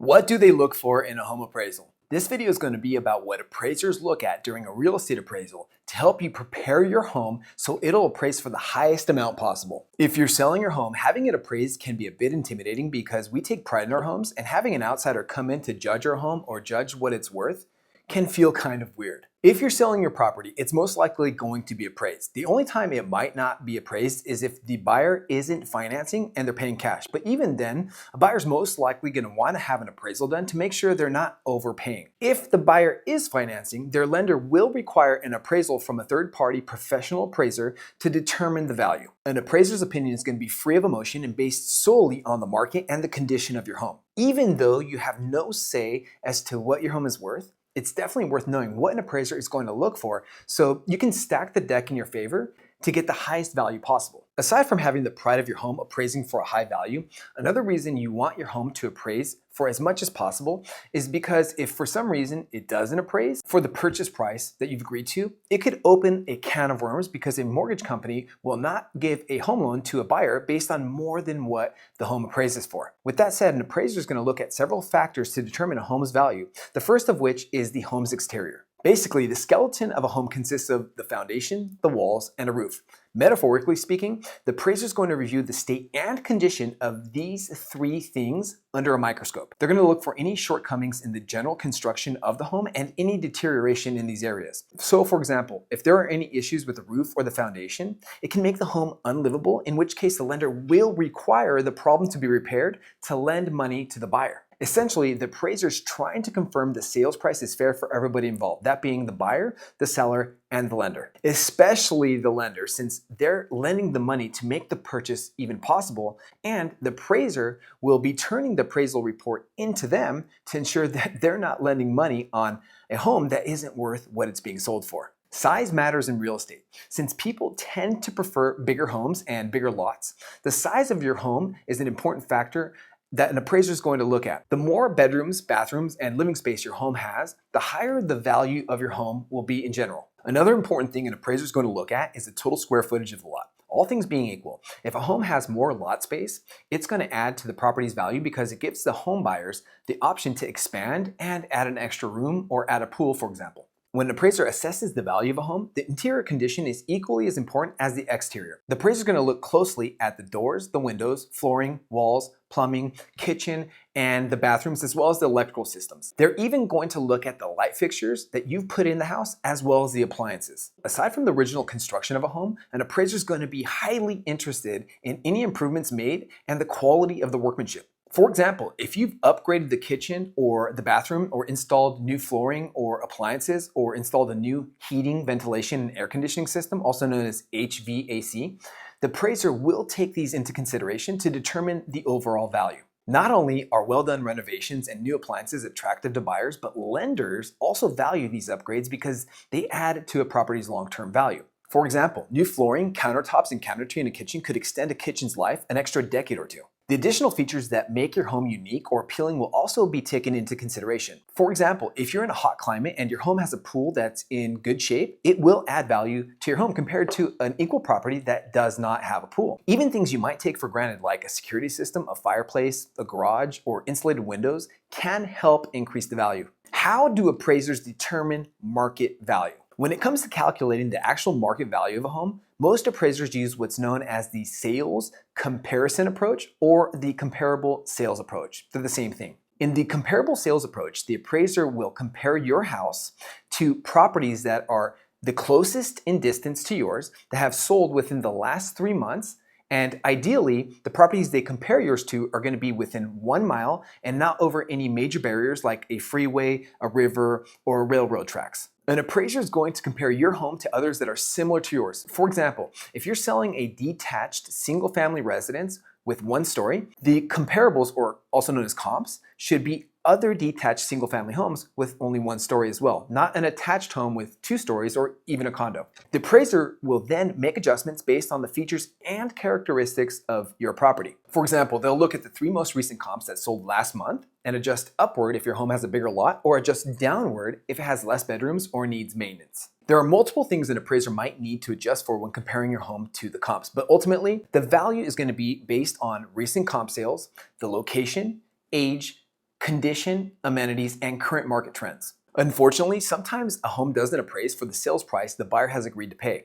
What do they look for in a home appraisal? This video is going to be about what appraisers look at during a real estate appraisal to help you prepare your home so it'll appraise for the highest amount possible. If you're selling your home, having it appraised can be a bit intimidating because we take pride in our homes, and having an outsider come in to judge our home or judge what it's worth can feel kind of weird. If you're selling your property, it's most likely going to be appraised. The only time it might not be appraised is if the buyer isn't financing and they're paying cash. But even then, a buyer's most likely going to want to have an appraisal done to make sure they're not overpaying. If the buyer is financing, their lender will require an appraisal from a third-party professional appraiser to determine the value. An appraiser's opinion is going to be free of emotion and based solely on the market and the condition of your home. Even though you have no say as to what your home is worth, it's definitely worth knowing what an appraiser is going to look for so you can stack the deck in your favor to get the highest value possible. Aside from having the pride of your home appraising for a high value, another reason you want your home to appraise for as much as possible is because if for some reason it doesn't appraise for the purchase price that you've agreed to, it could open a can of worms because a mortgage company will not give a home loan to a buyer based on more than what the home appraises for. With that said, an appraiser is going to look at several factors to determine a home's value, the first of which is the home's exterior. Basically, the skeleton of a home consists of the foundation, the walls, and a roof. Metaphorically speaking, the appraiser is going to review the state and condition of these three things under a microscope. They're going to look for any shortcomings in the general construction of the home and any deterioration in these areas. So, for example, if there are any issues with the roof or the foundation, it can make the home unlivable, in which case the lender will require the problem to be repaired to lend money to the buyer. Essentially, the appraiser is trying to confirm the sales price is fair for everybody involved, that being the buyer, the seller, and the lender. Especially the lender, since they're lending the money to make the purchase even possible, and the appraiser will be turning the appraisal report into them to ensure that they're not lending money on a home that isn't worth what it's being sold for. Size matters in real estate, since people tend to prefer bigger homes and bigger lots. The size of your home is an important factor that an appraiser is going to look at. The more bedrooms, bathrooms, and living space your home has, the higher the value of your home will be in general. Another important thing an appraiser is going to look at is the total square footage of the lot. All things being equal, if a home has more lot space, it's going to add to the property's value because it gives the home buyers the option to expand and add an extra room or add a pool, for example. When an appraiser assesses the value of a home, the interior condition is equally as important as the exterior. The appraiser is going to look closely at the doors, the windows, flooring, walls, plumbing, kitchen, and the bathrooms, as well as the electrical systems. They're even going to look at the light fixtures that you've put in the house, as well as the appliances. Aside from the original construction of a home, an appraiser is going to be highly interested in any improvements made and the quality of the workmanship. For example, if you've upgraded the kitchen or the bathroom or installed new flooring or appliances or installed a new heating, ventilation, and air conditioning system, also known as HVAC, the appraiser will take these into consideration to determine the overall value. Not only are well-done renovations and new appliances attractive to buyers, but lenders also value these upgrades because they add to a property's long-term value. For example, new flooring, countertops, and cabinetry in a kitchen could extend a kitchen's life an extra decade or two. The additional features that make your home unique or appealing will also be taken into consideration. For example, if you're in a hot climate and your home has a pool that's in good shape, it will add value to your home compared to an equal property that does not have a pool. Even things you might take for granted like a security system, a fireplace, a garage, or insulated windows can help increase the value. How do appraisers determine market value? When it comes to calculating the actual market value of a home, most appraisers use what's known as the sales comparison approach or the comparable sales approach. They're the same thing. In the comparable sales approach, the appraiser will compare your house to properties that are the closest in distance to yours, that have sold within the last 3 months, and ideally, the properties they compare yours to are going to be within 1 mile and not over any major barriers like a freeway, a river, or railroad tracks. An appraiser is going to compare your home to others that are similar to yours. For example, if you're selling a detached single-family residence with 1 story, the comparables, or also known as comps, should be other detached single-family homes with only 1 story as well, not an attached home with 2 stories or even a condo. The appraiser will then make adjustments based on the features and characteristics of your property. For example, they'll look at the 3 most recent comps that sold last month and adjust upward if your home has a bigger lot, or adjust downward if it has less bedrooms or needs maintenance. There are multiple things an appraiser might need to adjust for when comparing your home to the comps, but ultimately, the value is going to be based on recent comp sales, the location, age, condition, amenities, and current market trends. Unfortunately, sometimes a home doesn't appraise for the sales price the buyer has agreed to pay.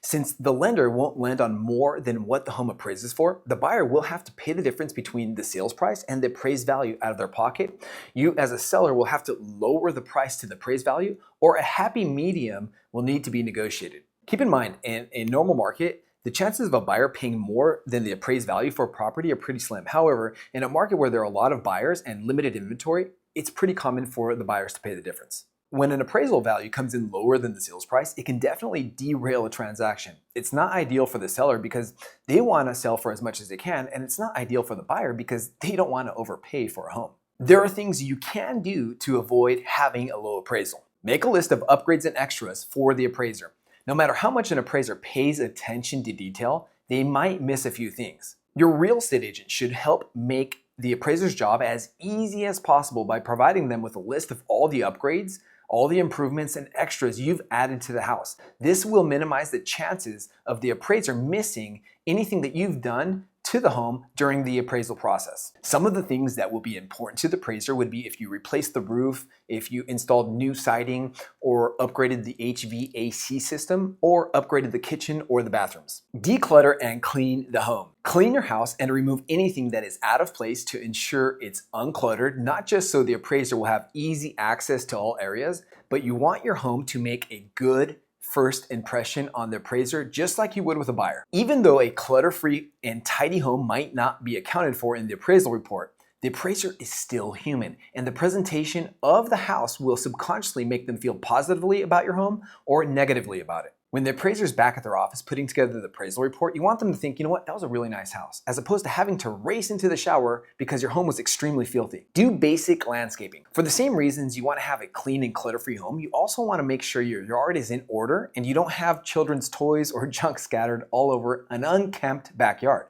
Since the lender won't lend on more than what the home appraises for, the buyer will have to pay the difference between the sales price and the appraised value out of their pocket. You, as a seller, will have to lower the price to the appraised value, or a happy medium will need to be negotiated. Keep in mind, in a normal market, the chances of a buyer paying more than the appraised value for a property are pretty slim. However, in a market where there are a lot of buyers and limited inventory, it's pretty common for the buyers to pay the difference. When an appraisal value comes in lower than the sales price, it can definitely derail a transaction. It's not ideal for the seller because they want to sell for as much as they can, and it's not ideal for the buyer because they don't want to overpay for a home. There are things you can do to avoid having a low appraisal. Make a list of upgrades and extras for the appraiser. No matter how much an appraiser pays attention to detail, they might miss a few things. Your real estate agent should help make the appraiser's job as easy as possible by providing them with a list of all the upgrades, all the improvements and extras you've added to the house. This will minimize the chances of the appraiser missing anything that you've done to the home during the appraisal process. Some of the things that will be important to the appraiser would be if you replaced the roof, if you installed new siding, or upgraded the HVAC system, or upgraded the kitchen or the bathrooms. Declutter and clean the home. Clean your house and remove anything that is out of place to ensure it's uncluttered, not just so the appraiser will have easy access to all areas, but you want your home to make a good first impression on the appraiser, just like you would with a buyer. Even though a clutter-free and tidy home might not be accounted for in the appraisal report, the appraiser is still human, and the presentation of the house will subconsciously make them feel positively about your home or negatively about it. When the appraiser's back at their office putting together the appraisal report, you want them to think, you know what, that was a really nice house, as opposed to having to race into the shower because your home was extremely filthy. Do basic landscaping. For the same reasons you want to have a clean and clutter-free home, you also want to make sure your yard is in order and you don't have children's toys or junk scattered all over an unkempt backyard.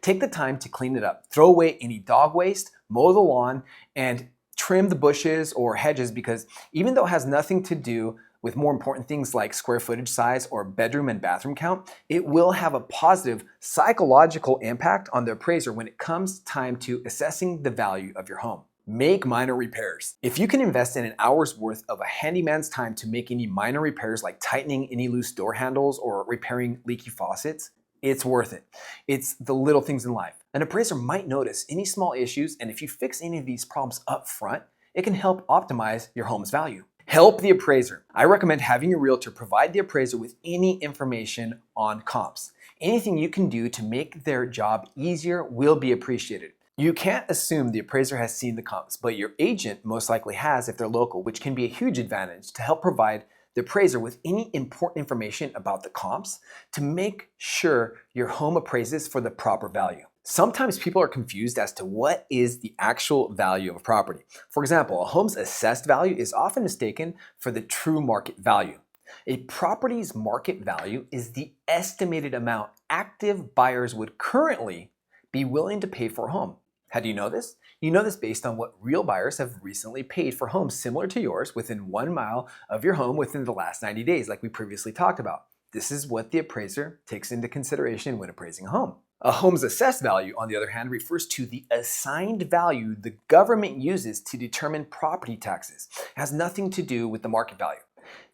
Take the time to clean it up. Throw away any dog waste, mow the lawn, and trim the bushes or hedges, because even though it has nothing to do with more important things like square footage size or bedroom and bathroom count, it will have a positive psychological impact on the appraiser when it comes time to assessing the value of your home. Make minor repairs. If you can invest in an hour's worth of a handyman's time to make any minor repairs like tightening any loose door handles or repairing leaky faucets, it's worth it. It's the little things in life. An appraiser might notice any small issues, and if you fix any of these problems up front, it can help optimize your home's value. Help the appraiser. I recommend having your realtor provide the appraiser with any information on comps. Anything you can do to make their job easier will be appreciated. You can't assume the appraiser has seen the comps, but your agent most likely has if they're local, which can be a huge advantage to help provide the appraiser with any important information about the comps to make sure your home appraises for the proper value. Sometimes people are confused as to what is the actual value of a property. For example, a home's assessed value is often mistaken for the true market value. A property's market value is the estimated amount active buyers would currently be willing to pay for a home. How do you know this? You know this based on what real buyers have recently paid for homes similar to yours within 1 mile of your home within the last 90 days, like we previously talked about. This is what the appraiser takes into consideration when appraising a home. A home's assessed value, on the other hand, refers to the assigned value the government uses to determine property taxes. It has nothing to do with the market value.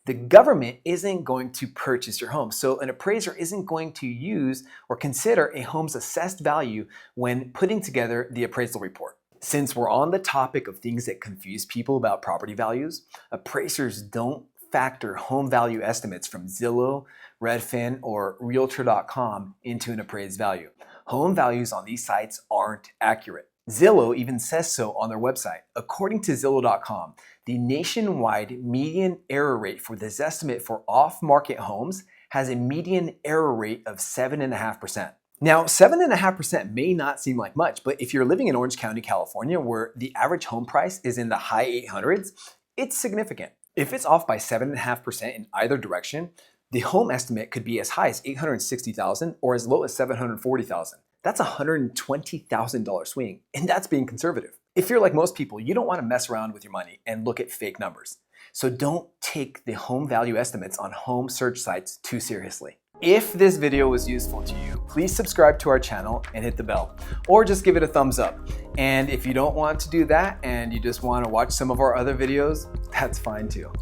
The government isn't going to purchase your home, so an appraiser isn't going to use or consider a home's assessed value when putting together the appraisal report. Since we're on the topic of things that confuse people about property values, appraisers don't factor home value estimates from Zillow, Redfin, or Realtor.com into an appraised value. Home values on these sites aren't accurate. Zillow even says so on their website. According to Zillow.com, the nationwide median error rate for this estimate for off-market homes has a median error rate of 7.5%. Now, 7.5% may not seem like much, but if you're living in Orange County, California, where the average home price is in the high 800s, it's significant. If it's off by 7.5% in either direction, the home estimate could be as high as $860,000 or as low as $740,000. That's a $120,000 swing, and that's being conservative. If you're like most people, you don't want to mess around with your money and look at fake numbers. So don't take the home value estimates on home search sites too seriously. If this video was useful to you, please subscribe to our channel and hit the bell, or just give it a thumbs up. And if you don't want to do that and you just want to watch some of our other videos, that's fine too.